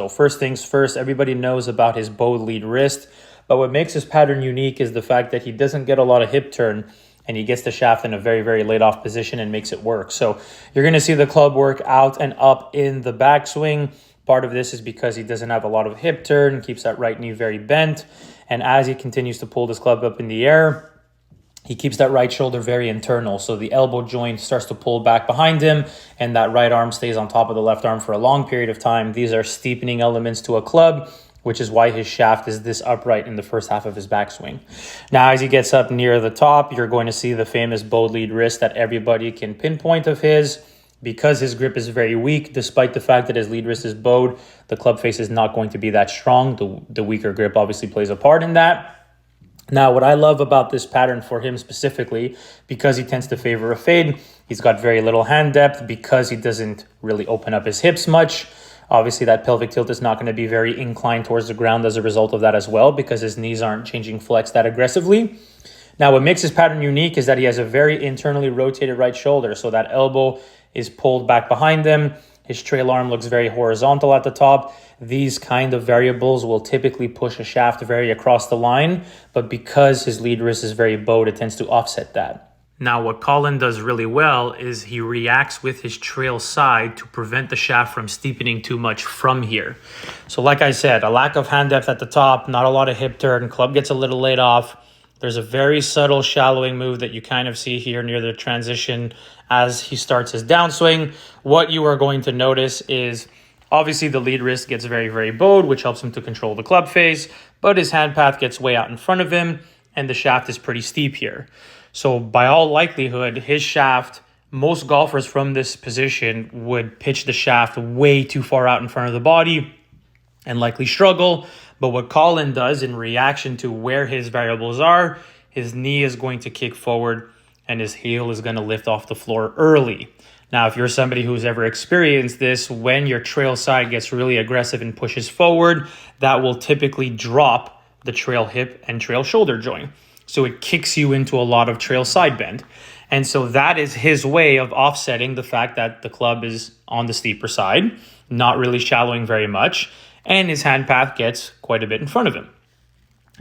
So first things first, everybody knows about his bowed lead wrist, but what makes his pattern unique is the fact that he doesn't get a lot of hip turn, and he gets the shaft in a very, very laid off position and makes it work. So you're going to see the club work out and up in the backswing. Part of this is because he doesn't have a lot of hip turn, keeps that right knee very bent, and as he continues to pull this club up in the air, he keeps that right shoulder very internal. So the elbow joint starts to pull back behind him, and that right arm stays on top of the left arm for a long period of time. These are steepening elements to a club, which is why his shaft is this upright in the first half of his backswing. Now, as he gets up near the top, you're going to see the famous bowed lead wrist that everybody can pinpoint of his. Because his grip is very weak, despite the fact that his lead wrist is bowed, the club face is not going to be that strong. The weaker grip obviously plays a part in that. Now, what I love about this pattern for him specifically, because he tends to favor a fade, he's got very little hand depth because he doesn't really open up his hips much. Obviously, that pelvic tilt is not going to be very inclined towards the ground as a result of that as well, because his knees aren't changing flex that aggressively. Now, what makes his pattern unique is that he has a very internally rotated right shoulder, so that elbow is pulled back behind him. His trail arm looks very horizontal at the top. These kind of variables will typically push a shaft very across the line, but because his lead wrist is very bowed, it tends to offset that. Now, what Collin does really well is he reacts with his trail side to prevent the shaft from steepening too much from here. So like I said, a lack of hand depth at the top, not a lot of hip turn, club gets a little laid off. There's a very subtle shallowing move that you kind of see here near the transition as he starts his downswing. What you are going to notice is obviously the lead wrist gets very, very bowed, which helps him to control the club face, but his hand path gets way out in front of him and the shaft is pretty steep here. So by all likelihood, his shaft, most golfers from this position would pitch the shaft way too far out in front of the body and likely struggle. But what Collin does in reaction to where his variables are, his knee is going to kick forward and his heel is going to lift off the floor early. Now, if you're somebody who's ever experienced this, when your trail side gets really aggressive and pushes forward, that will typically drop the trail hip and trail shoulder joint. So it kicks you into a lot of trail side bend. And so that is his way of offsetting the fact that the club is on the steeper side, not really shallowing very much, and his hand path gets quite a bit in front of him.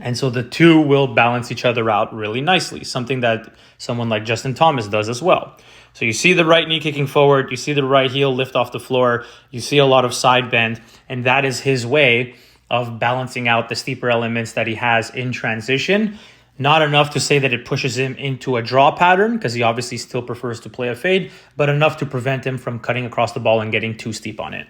And so the two will balance each other out really nicely, something that someone like Justin Thomas does as well. So you see the right knee kicking forward, you see the right heel lift off the floor, you see a lot of side bend, and that is his way of balancing out the steeper elements that he has in transition. Not enough to say that it pushes him into a draw pattern, because he obviously still prefers to play a fade, but enough to prevent him from cutting across the ball and getting too steep on it.